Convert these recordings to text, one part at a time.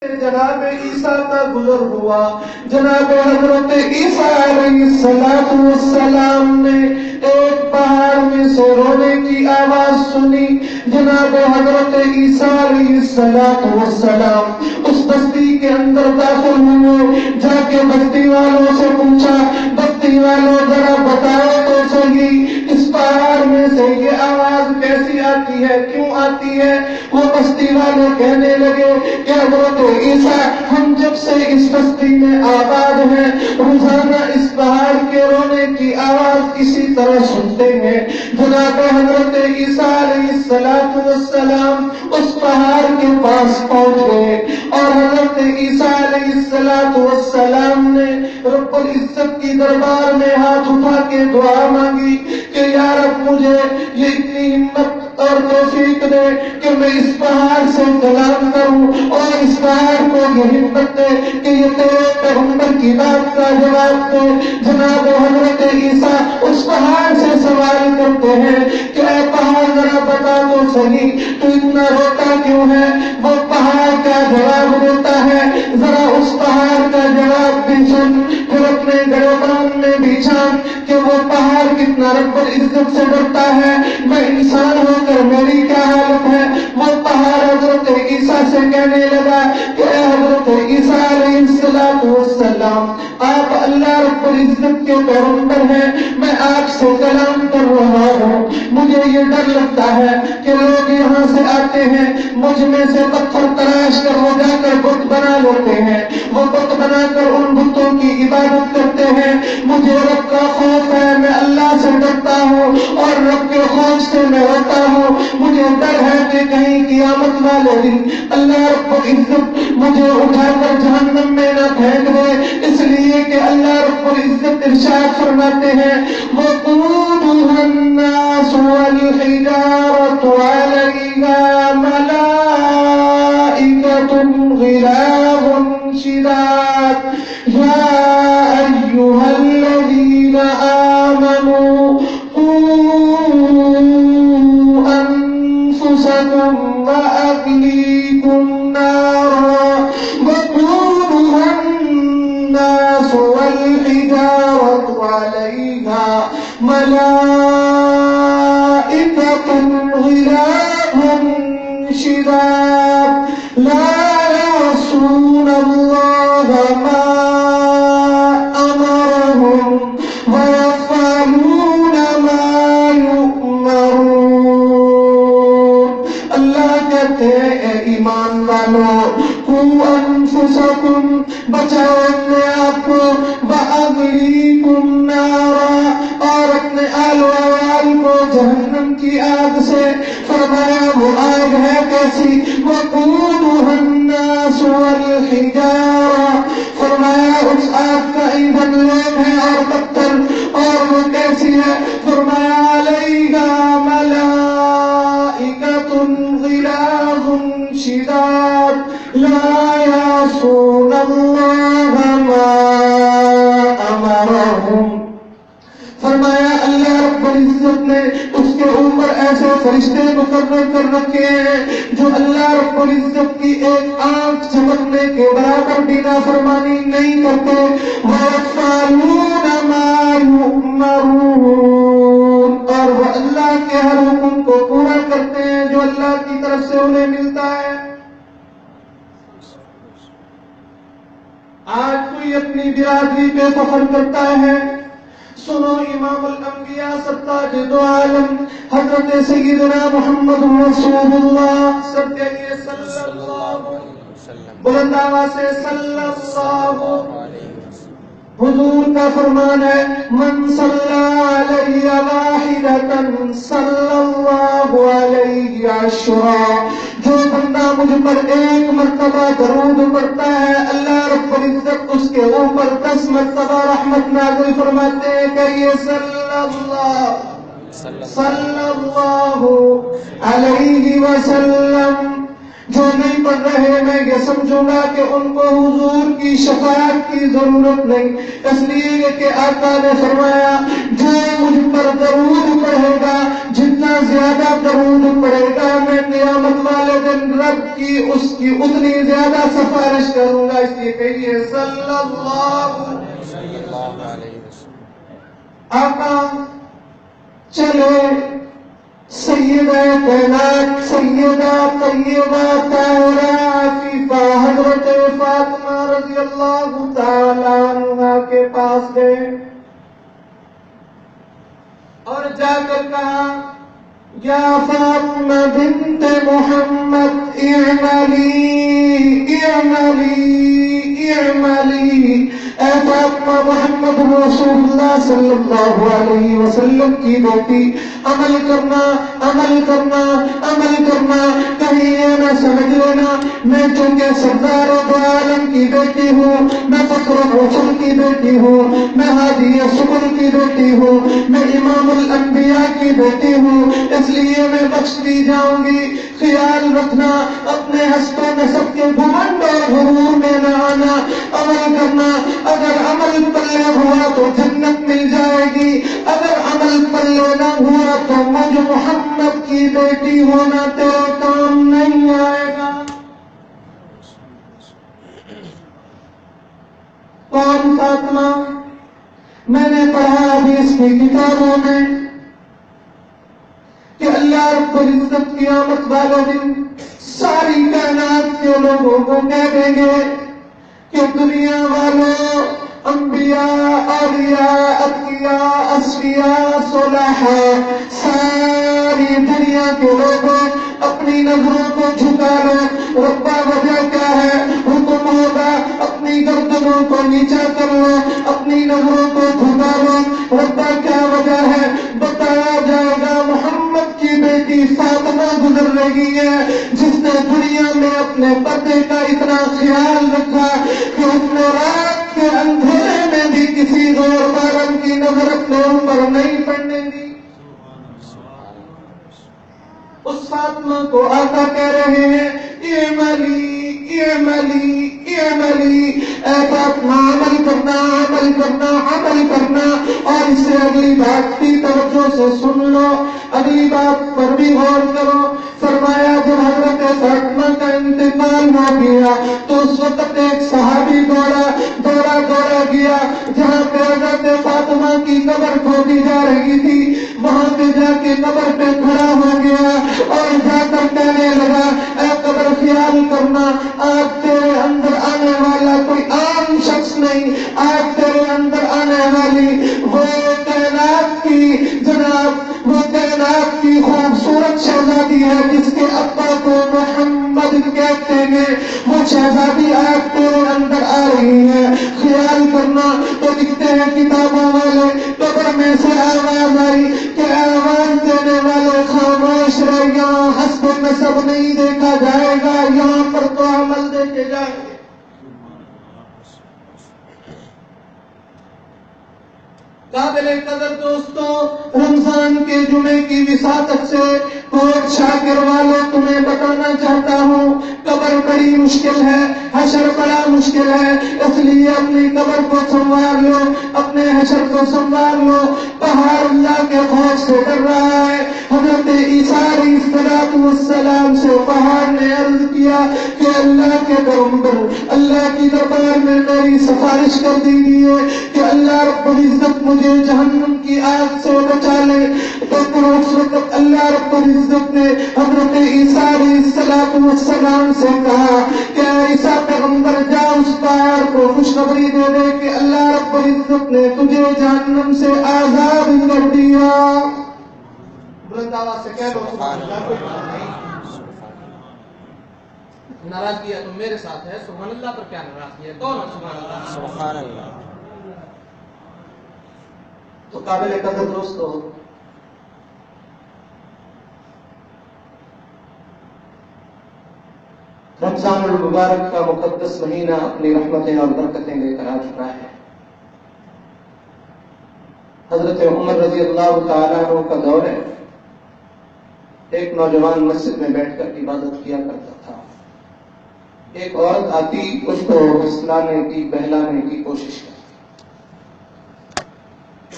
سے جناب عیسیٰ کا گزر ہوا، جناب حضرت عیسیٰ علیہ السلام نے ایک پہاڑ میں سے رونے کی آواز سنی۔ جناب حضرت عیسیٰ علیہ السلام اس بستی کے اندر داخل ہوئے، جا کے بستی والوں سے پوچھا، بستی والوں ذرا بتاؤ تو صحیح اس پہاڑ میں سے یہ آواز کیسی آتی ہے، کیوں آتی ہے؟ وہ بستی والے کہنے لگے کہ حضرت عیسیٰ ہم جب سے اس بستی میں آباد ہیں روزانہ اس پہاڑ کے رونے کی آواز اسی طرح سنتے ہیں۔ جناب حضرت عیسیٰ علیہ السلام اس پہاڑ کے پاس پہنچ گئے اور حضرت عیسیٰ علیہ السلام نے رب العزت کی دربار میں ہاتھ اٹھا کے دعا مانگی کہ یا رب مجھے یہ اتنی ہمت اور توفیق دے کہ میں اس پہاڑ سے کلام کروں اور اس پہاڑ کو یہ ہمت دے کہ یہ تیرے پیغمبر کی بات کا جواب دے۔ جناب حضرت عیسیٰ اس پہاڑ سے سوال کرتے ہیں کہ اے پہاڑ ذرا بتا تو صحیح تو اتنا روتا کیوں ہے؟ وہ پہاڑ کا جواب دیتا ہے، ذرا اس پہاڑ کا جواب بھی سن، پھر اپنے گریبان میں بھی چھان کہ وہ پہاڑ کتنا رب العزت سے ڈرتا ہے، میں انسان ہو کر میری کیا حالت ہے۔ وہ پہاڑ حضرت عیسیٰ سے کہنے لگا کہ اے حضرت عیسیٰ علیہ السلام آپ اللہ رب العزت کے پیغمبر ہیں، میں آپ سے کلام کر رہا ہوں، مجھے یہ ڈر لگتا ہے کہ لوگ یہاں سے آتے ہیں مجھ میں سے پتھر تراش کر وہ جا کر بت بنا لیتے ہیں، وہ بت بنا کر ان بتوں کی عبادت کرتے ہیں، مجھے رب کا خوف ہے، میں اللہ سے ڈرتا ہوں اور رب کے خوف سے میں روتا ہوں، مجھے ڈر ہے کہ کہیں قیامت والے دن اللہ رب العزت مجھے اٹھا کر جہنم میں نہ پھینک دے، اس لیے کہ اللہ رب العزت ارشاد فرماتے ہیں وَقُودُهَا النَّاسُ وَالْحِجَارَةُ عَلَيْهَا مَلَائِكَةٌ غِلَاظٌ شِدَادٌ يَا أَيُّهَا الَّذِينَ آمَنُوا قُوا أَنفُسَكُمْ وَأَهْلِيكُمْ نَارًا وَقُودُهَا النَّاسُ وَالْحِجَارَةُ عَلَيْهَا مَلَائِكَةٌ غِلَاظٌ شِدَادٌ لَا يَعْصُونَ اللَّهَ مَا أَمَرَهُمْ وَيَفْعَلُونَ مَا يُؤْمَرُونَ۔ اللہ کہتے ہیں اے ایمان والو قُوا أَنفُسَكُمْ بچاؤ اپنے آپ کو وَأَهْلِيكُمْ نَارًا اور اپنے آل و عیال کو جہنم کی آگ سے۔ فرمایا وہ آگ ہے کیسی؟ وَقُودُهَا النَّاسُ وَالْحِجَارَةُ فرمایا اس آگ کا ایندھن لوگ ہیں اور پتھر، اور وہ کیسی ہے؟ فرمایا عَلَيْهَا مَلَائِكَةٌ غِلَاظٌ شِدَادٌ لَا يَعْصُونَ اللَّهَ مَا أَمَرَهُمْ۔ فرمایا اللہ رب العزت نے اس کے اوپر ایسے فرشتے مقرر کر رکھے ہیں جو اللہ رب العزت کی ایک آنکھ چمکنے کے برابر بھی نافرمانی نہیں کرتے۔ وَيَفْعَلُونَ مَا يُؤْمَرُونَ اور وہ اللہ کے ہر حکم کو پورا کرتے ہیں جو اللہ کی طرف سے انہیں ملتا ہے۔ آج کوئی اپنی برادری پہ فخر کرتا ہے، سنو امام الانبیاء سرتاج دو عالم حضرت سیدنا محمد رسول اللہ صلی اللہ علیہ وسلم بلند آواز سے صلی اللہ علیہ وسلم حضور کا فرمان ہے من صلی علیہ واحدۃ صلی اللہ علیہ عشرا، جو بندہ مجھ پر ایک مرتبہ درود پڑھتا ہے اللہ رب العزت اس کے اوپر 10 مرتبہ رحمت نازل فرماتے ہیں کہ یہ صلی اللہ علیہ وسلم۔ جو نہیں پڑھ رہے میں یہ سمجھوں گا کہ ان کو حضور کی شفاعت کی ضرورت نہیں، اس لیے کہ آقا نے فرمایا جو مجھ پر درود پڑھے گا، جتنا زیادہ درود پڑھے گا میں قیامت والے دن رب کی اس کی اتنی زیادہ سفارش کروں گا۔ اس لیے کہیے صلی اللہ علیہ وسلم۔ آقا چلے سیدہ کائنات سیدہ طیبہ طاہرہ عفیفہ حضرت فاطمہ رضی اللہ تعالیٰ عنہا کے پاس گئے اور جا کر کہا یا فاطمہ بنت محمد اعملی اعملی اعملی، اے فاطمہ محمد رسول اللہ صلی اللہ علیہ وسلم کی بیٹی، عمل کرنا عمل کرنا عمل کرنا، کہیں یہ نہ سمجھ لینا میں چونکہ سردار دو عالم کی بیٹی ہوں، میں فخر رسول کی بیٹی ہوں، میں ہادی سبل کی بیٹی ہوں، میں امام الانبیاء کی بیٹی ہوں، اس لیے میں بخش دی جاؤں گی۔ خیال رکھنا اپنے ہستوں میں سب کے گھمنڈ اور غرور میں نہ آنا، عمل کرنا، اگر عمل پلے ہوا تو جنت مل جائے گی، اگر عمل پلے نہ ہوا تو مجھ محمد کی بیٹی ہونا تیرے کام نہیں آئے گا۔ کون فاطمہ؟ میں نے پڑھا ابھی اس کی کتابوں میں کہ اللہ رب العزت قیامت والے دن ساری کائنات کے لوگوں کو کہہ دیں گے کہ دنیا والوں، انبیاء، اولیاء، اتقیاء، اصفیاء، صلحاء، ساری دنیا کے لوگوں اپنی نظروں کو جھکا لو۔ ربا وجہ کیا ہے؟ حکم ہوگا اپنی گردنوں کو نیچا کر لو، اپنی نظروں کو جھکا لو۔ ربا کیا وجہ ہے؟ بتایا جائے گا محمد کی بیٹی فاطمہ گزر رہی ہے جس نے دنیا میں اپنے پردے کا اتنا خیال رکھا کہ اس نے رات کے اندھیرے میں بھی کسی غیر محرم کی نظر اپنے اوپر نہیں پڑنے دی۔ اس فاطمہ کو آقا کہہ رہے ہیں اعملی اعملی اعملی، اے فاطمہ عمل کرنا عمل کرنا عمل کرنا۔ اور اس سے اگلی بات بھی توجہ سے سن لو، اگلی بات پر بھی غور کرو۔ فرمایا جب حضرت فاطمہ کا انتقال ہو گیا تو اس وقت ایک صحابی دوڑا گیا جہاں پہ حضرت فاطمہ کی قبر کھودی جا رہی تھی، وہاں پہ جا کے قبر پہ کھڑا ہو گیا اور جا کر کہنے لگا اے قبر خیال کرنا، آج تیرے اندر آنے والا کوئی عام شخص نہیں، آج تیرے اندر آنے والی وہ کائنات کی جناب، وہ کائنات کی خوبصورت شہزادی ہے جس کے ابا کو محمد کہتے ہیں، وہ شہزادی آج تیرے اندر آ رہی ہے، خیال کرنا۔ تو لکھتے ہیں کتابوں والے قبر میں سے آواز آئی کہ آواز دینے والے خاموش رہ، یہاں حسب نسب نہیں دیکھا جائے گا، یہاں پر تو عمل دیکھے جائیں گے۔ قابل قدر دوستوں، رمضان کے جمعے کی وساطت سے کوٹ شاکر والوں تمہیں بتانا چاہتا ہوں قبر بڑی مشکل ہے، حشر بڑا مشکل ہے، اس لیے اپنی قبر کو سنوار لو، اپنے حشر کو سنوار لو۔ پہاڑ اللہ کے خوف سے ڈر رہا ہے۔ حضرت عیسیٰ علیہ السلام سے پہاڑ نے عرض کیا کہ اللہ کے پیغمبر، اللہ کی دربار میں میری سفارش کر دیجیے کہ اللہ رب العزت مجھے جہنم کی آگ سے بچا لے۔ تو اس وقت اللہ رب العزت نے حضرت عیسیٰ علیہ السلام سے کہا کہ عیسیٰ پیغمبر جا اس پہاڑ کو خوشخبری دے دے کہ اللہ رب العزت نے تجھے جہنم سے آزاد کر دیا۔ بلند آواز سے کہہ دو سبحان اللہ۔ ناراضگی ہے تو میرے ساتھ ہے، سبحان اللہ پر کیا ناراضگی ہے؟ کون سبحان اللہ؟ سبحان اللہ۔ تو قابل قدر دوستو، رمضان المبارک کا مقدس مہینہ اپنی رحمتیں اور برکتیں لے کر آ چکا ہے۔ حضرت عمر رضی اللہ تعالیٰ عنہ کا دور ہے، ایک نوجوان مسجد میں بیٹھ کر عبادت کیا کرتا تھا۔ ایک عورت آتی اس کو ہسلانے کی بہلانے کی کوشش کرتی.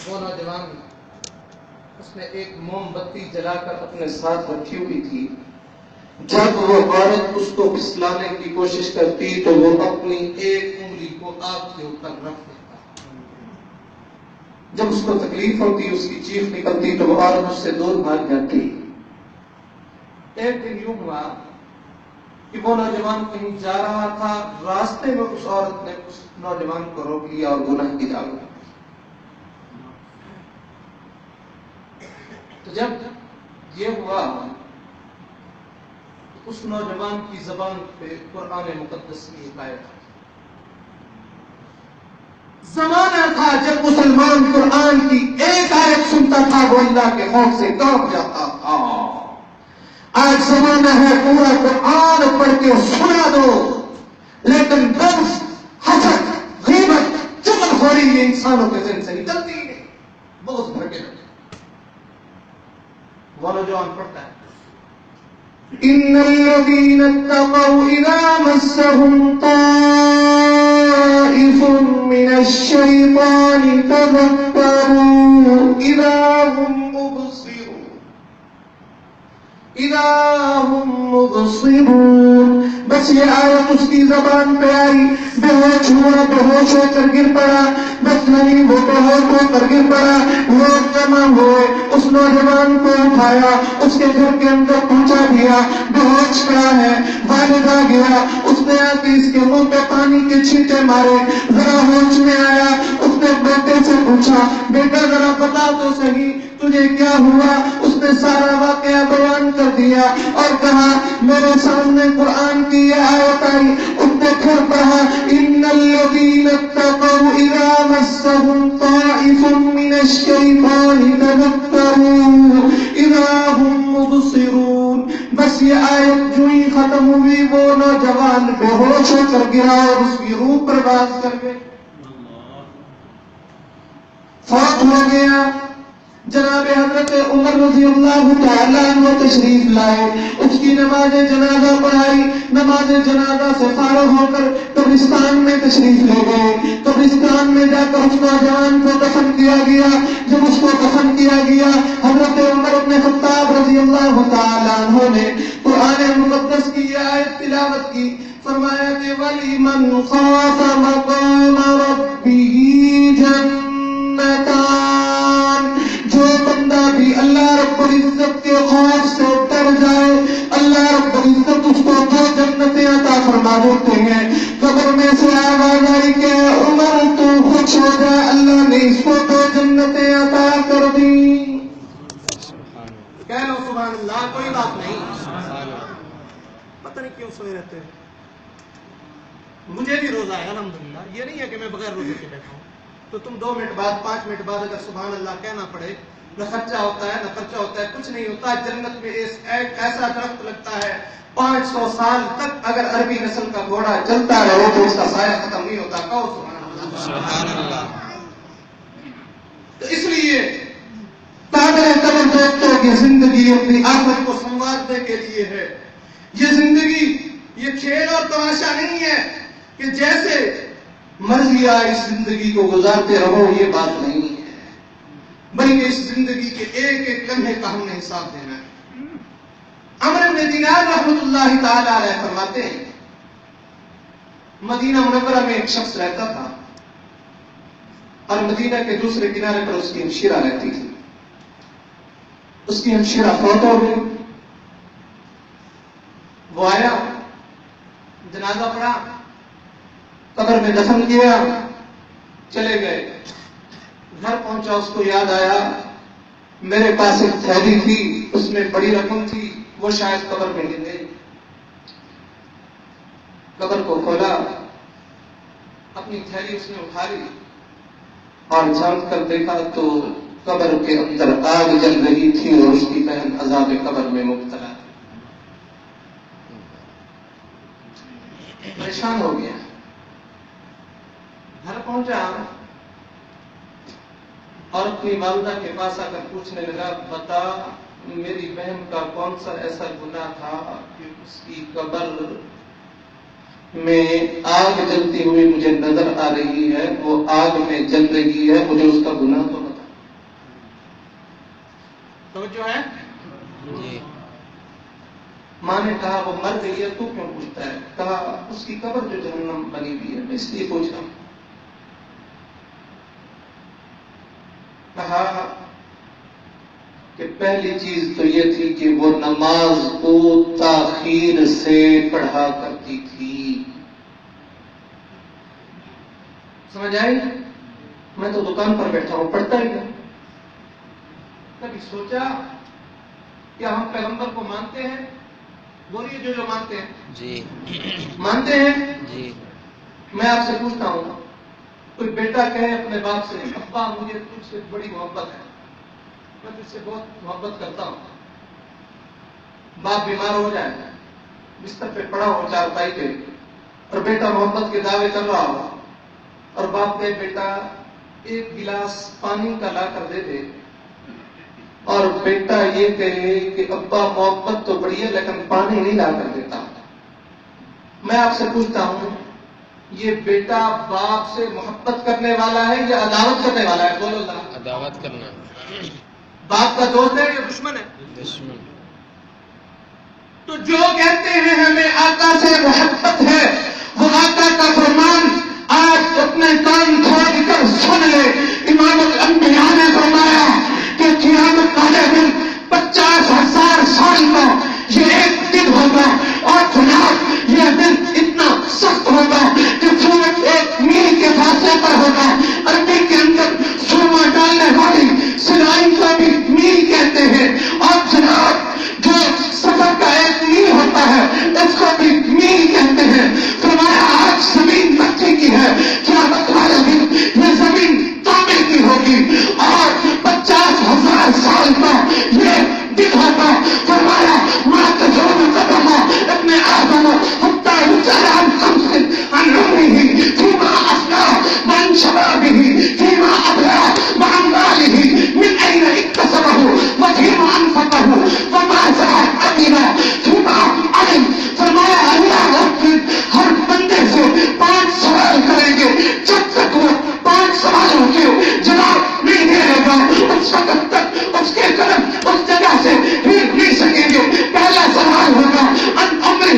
وہ نوجوان اس نے ایک موم بتی جلا کر اپنے ساتھ رکھی ہوئی تھی. جب وہ عورت اس کو پھسلانے کی کوشش کرتی تو وہ اپنی ایک انگلی کو آگ کے اوپر رکھ دیتا. جب اس کو تکلیف ہوتی اس کی چیخ نکلتی تو وہ عورت اس سے دور بھاگ جاتی. ایک دن یوں ہوا کہ وہ نوجوان کہیں جا رہا تھا، راستے میں اس عورت نے اس نوجوان کو روک لیا اور گناہ کی دعوت دی. تو جب یہ ہوا اس نوجوان کی زبان پہ قرآن مقدس کی ایک آیت آئی. زمانہ تھا جب مسلمان قرآن کی ایک آیت سنتا تھا وہ اللہ کے خوف سے کانپ جاتا تھا. آج زمانہ ہے پورا قرآن پڑھ کے سنا دو، لیکن بغض، حسد، غیبت، چغلخوری یہ انسانوں کے ذہن سے نکلتی ہی نہیں. بغض بھر کے رکھے. وہ نوجوان پڑھتا ہے ان الذين اتقوا اذا مسهم طائف من الشيطان تذكروا اذا هم مبصرون. بس یہ آیت اس کی زبان پہ آئی، بے ہوش ہوا، بے ہوش ہو کر گر پڑا. بس نہیں، وہ بے ہوش ہو کر گر پڑا. لوگ جمع ہوئے، اس نوجوان کو اٹھایا، اس کے گھر کے اندر پہنچا دیا. بے ہوش پڑا ہے. والد آ گیا، اس نے آ کے اس کے منہ پہ پانی کے چھینٹے مارے. ذرا ہوش میں آیا، اس نے بیٹے سے پوچھا بیٹا ذرا بتا تو صحیح تجھے کیا ہوا. اس نے سارا واقعہ بیان کر دیا اور کہا میرے سامنے قرآن کی یہ آیت آئی. اس نے پھر پڑھا ان الذین اتقوا اذا مسهم طائف من الشیطان تذکروا اذا هم مبصرون. بس یہ آیت جو ہی ختم ہوئی وہ نوجوان بے ہوش ہو کر گرا اور اس کی روح پرواز کر گئی، فوت ہو گیا. جناب حضرت عمر رضی اللہ تعالیٰ عنہ تشریف لائے، اس کی نماز جنازہ پڑھائی. نماز جنازہ سے فارغ ہو کر قبرستان میں تشریف لے گئے. قبرستان میں جا کر اس نوجوان کو دفن کیا گیا. جب اس کو دفن کیا گیا حضرت عمر بن خطاب رضی اللہ تعالیٰ عنہ نے قرآن مقدس کی یہ آیت تلاوت کی. فرمایا کہ وَلِمَنْ خَافَ مَقَامَ رَبِّهِ جَنَّتَانِ. جو بندہ بھی اللہ رب العزت کے خوف سے ڈر جائے اللہ رب العزت اس کو دو جنتیں عطا فرما دیتے ہیں. قبر میں سے آواز آئی کہ عمر تو خوش ہو جا، اللہ نے اس کو دو جنتیں عطا کر دی. کہہ لو سبحان اللہ، کوئی بات نہیں. پتہ نہیں کیوں سوئے رہتے ہیں. مجھے بھی روزہ ہے الحمدللہ، یہ نہیں ہے کہ میں بغیر روزے کے بیٹھا ہوں. تو تم 2 منٹ بعد 5 منٹ بعد اگر سبحان اللہ کہنا پڑے، نہ خرچہ ہوتا ہے نہ خرچہ ہوتا ہے، کچھ نہیں ہوتا. جنت میں ایک ایسا درخت لگتا ہے 500 سال تک اگر عربی نسل کا گھوڑا چلتا رہے تو اس کا سایہ ختم نہیں ہوتا. کہو سبحان اللہ. تو اس لیے قابل قدر دوستوں کی زندگی اپنی آخرت کو سنوارنے کے لیے ہے. یہ زندگی یہ کھیل اور تماشا نہیں ہے کہ جیسے مرضی آئے اس زندگی کو گزارتے رہو، یہ بات نہیں ہے. بلکہ اس زندگی کے ایک ایک لمحے کا ہم نے حساب دینا ہے. عمرو بن دینار رحمۃ اللہ تعالی علیہ فرماتے ہیں مدینہ منورہ میں ایک شخص رہتا تھا اور مدینہ کے دوسرے کنارے پر اس کی ہمشیرہ رہتی تھی. اس کی ہمشیرہ فوت ہو گئی. وہ آیا، جنازہ پڑھا، قبر میں دفن کیا، چلے گئے. گھر پہنچا، اس کو یاد آیا میرے پاس ایک تھیلی تھی، اس میں بڑی رقم تھی، وہ شاید قبر میں گر گئی. قبر کو کھولا، اپنی تھیلی اس نے اٹھا لی اور جھانک کر دیکھا تو قبر کے اندر آگ جل رہی تھی اور اس کی بہن عذاب قبر میں مبتلا تھی. پریشان ہو گیا. گھر پہنچا اور اپنی والدہ کے پاس آ کر پوچھنے لگا بتا میری بہن کا کون سا ایسا گناہ تھا کہ اس کی قبر میں آگ جلتی ہوئی مجھے نظر آ رہی ہے، وہ آگ میں جل رہی ہے، مجھے اس کا گناہ تو بتا۔ توجہ ہے؟ جی ماں نے کہا وہ مر گئی ہے، تو کیوں پوچھتا ہے؟ کہا اس کی قبر جو جہنم بنی ہوئی ہے، میں اس لیے پوچھ رہا ہوں۔ کہا کہ پہلی چیز تو یہ تھی کہ وہ نماز کو تاخیر سے پڑھا کرتی تھی۔ سمجھ آئی؟ میں تو دکان پر بیٹھا ہوں، پڑھتا ہی نہیں۔ کبھی سوچا کیا ہم پیغمبر کو مانتے ہیں؟ بولیے جو مانتے ہیں جی مانتے ہیں؟ جی میں آپ سے پوچھتا ہوں، کوئی بیٹا کہے اپنے باپ سے ابا مجھے تجھ سے بڑی محبت ہے، میں تجھ سے بہت محبت کرتا ہوں۔ باپ بیمار ہو جائے، بستر پہ پڑا ہو چارپائی پہ، اور بیٹا محبت کے دعوے کر رہا ہو، اور باپ کہے بیٹا ایک گلاس پانی کا لا کر دے دے، اور بیٹا یہ کہے کہ ابا محبت تو بڑی ہے لیکن پانی نہیں لا کر دیتا۔ میں آپ سے پوچھتا ہوں، یہ بیٹا باپ سے محبت کرنے والا ہے یا عداوت کرنے والا ہے؟ بولو اللہ۔ عداوت کرنا، باپ کا دوست ہے یا دشمن ہے؟ دشمن۔ تو جو کہتے ہیں ہمیں آقا سے محبت ہے، وہ آقا کا فرمان آج اپنے کان کھول کر سن لے۔ امام الانبیاء نے فرمایا کہ قیامت والے دن 50,000 سال کا یہ ایک دن ہوگا، اور جناب یہ دن اتنا سخت ہوگا کہ سورج 1 میل کے فاصلے پر ہوگا۔ عربی کے اندر سرما ڈالنے والی سلائی کو بھی میل کہتے ہیں، اور جناب جو سفر کا 1 میل ہوتا ہے اس کو بھی میل کہتے ہیں۔ فرمایا آج زمین مٹی کی ہے، قیامت والے دن یہ زمین تانبے کی ہوگی، اور 50,000 سال کا یہ دن ہوگا۔ فرمایا ماں تجرب قدم ابن آدم حتی یسأل عن 5 عن عمره فيما أفناه وعن شبابه فيما أبلاه وعن ماله من أين اكتسبه وفيما أنفقه وماذا عمل فيما عمل۔ فرمایا اللہ ہر بندے سے 5 سوال کریں گے، جب تک وہ 5 سوالوں کے جواب نہیں دے گا اس وقت تک اس کے قدم اس جگہ سے ہل نہیں سکیں گے۔ پہلا سوال ہوگا ان عمرہ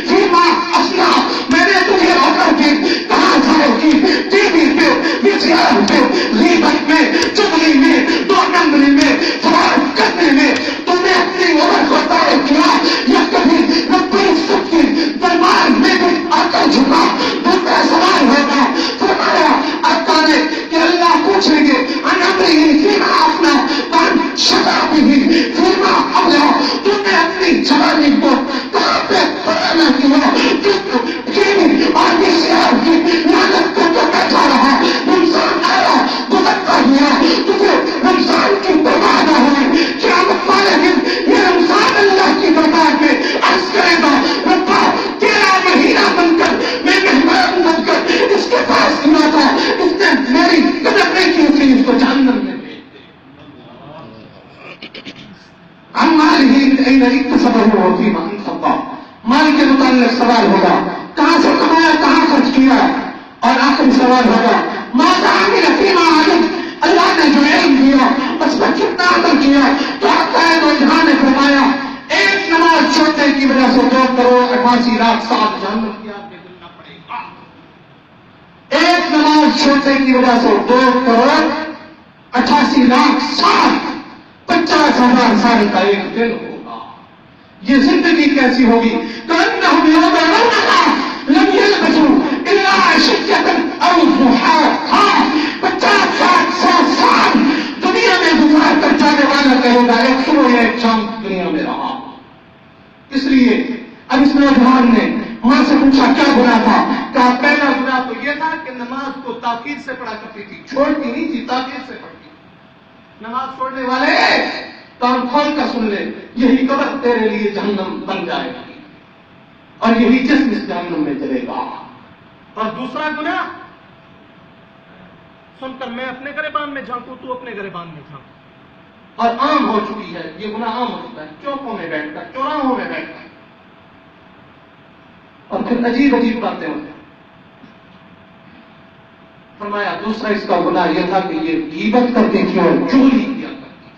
فیما افنا، میں نے تجھے عمر دی کہاں ضائع کی؟ ٹی وی پہ، ویسیار پہ، غیبت میں، چغلی میں، 2 نمبری میں، فراڈ کرنے میں تو نے اپنی عمر کو ضائع کیا، یا کبھی رب العزت کے دربار میں بھی آ کر جھکا؟ دوسرا سوال ہوگا، فرمایا آقا نے کہ اللہ پوچھیں گے ان عمرہ فیما افنا وعن شبابہ فیما ابلا، تم نے اپنی جوانی کو کہاں پہ پڑھانا کیا؟ اور ویسیار کی لعنت کو تو بیٹھا رہا، رمضان آیا گزرتا ہوا، تجھے رمضان کی برباد نہ ہوئی۔ قیامت والے دن یہ رمضان اللہ کی برباد میں عرض کرے گا ربا تیرا مہینہ بن کر میں مہمان بن کر اس کے پاس گیا تھا، اس نے میری قدر نہیں کی تھی، اس کو جہنم میں بھیج دے۔ ماله من أين اكتسبه وفيما أنفقه، مال کے متعلق سوال ہوگا کہاں سے کمایا، کہاں خرچ کیا، اور آخری سوال ہوگا ماذا عمل فيما علم، اللہ نے جو علم دیا اس پر کتنا عمل کیا۔ تو آقا دو جہاں نے فرمایا ایک نماز چھوڑنے کی وجہ سے 2,88,00,000 سال جہنم کی آگ میں جلنا پڑے گا۔ ایک نماز چھوڑنے کی وجہ سے 2,88,00,000 سال، 50,000 سال کا ایک دن ہوگا۔ یہ زندگی کیسی ہوگی؟ کأنهم يرونها لم يلبثوا إلا عشية أو ضحاها، 50,000 سال دنیا میں گزار کر جانے والا کہے گا ایک صبح یا ایک شام دنیا میں رہا۔ اس لیے اب اس نوجوان نے ماں سے پوچھا کیا گناہ تھا؟ کہا پہلا گناہ تو یہ تھا کہ نماز کو تاخیر سے پڑھا کرتی تھی، چھوڑتی نہیں تھی، تاخیر سے پڑھتی۔ نماز چھوڑنے والے کان کھول کر سن لے، یہی قبر تیرے لیے جہنم بن جائے گی، اور یہی جسم اس جہنم میں جلے گا۔ اور دوسرا گناہ سن کر میں اپنے گریبان میں جھانکوں، تو اپنے گریبان میں جھانک، اور عام ہو چکی ہے یہ گناہ، عام ہو چکا ہے، چوکوں میں بیٹھ کر، چوراہوں میں بیٹھ کر، اور پھر عجیب عجیب باتیں ہوتی ہیں۔ فرمایا دوسرا اس کا گناہ یہ تھا کہ یہ غیبت کرتی تھی اور چغلی کیا کرتی تھی۔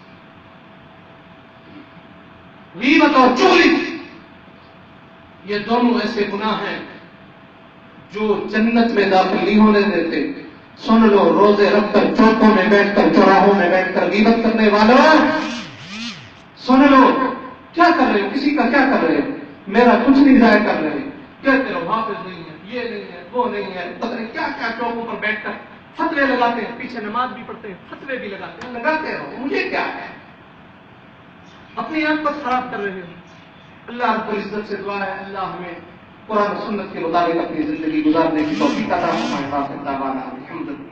غیبت اور چغلی، یہ دونوں ایسے گناہ ہیں جو جنت میں داخل نہیں ہونے دیتے۔ سن لو، روزے رکھ کر چوکوں میں بیٹھ کر، چوراہوں میں بیٹھ کر غیبت کرنے والوں، سن لو، کیا کر رہے ہو؟ کسی کا کیا کر رہے ہو؟ میرا کچھ نہیں ضائع کر رہے، کہتے رہو حافظ نہیں ہے، یہ نہیں ہے، وہ نہیں ہے، پتہ نہیں کیا کیا چوکوں پر بیٹھ کر فتوے لگاتے ہیں، پیچھے نماز بھی پڑھتے ہیں، فتوے بھی لگاتے ہیں، لگاتے رہو، مجھے کیا ہے؟ اپنی آنکھ پر خراب کر رہے ہو۔ اللہ رب العزت سے دعا ہے اللہ ہمیں قرآن و سنت کے مطابق اپنی زندگی گزارنے کی توفیق عطا فرمائے۔ الحمد للہ۔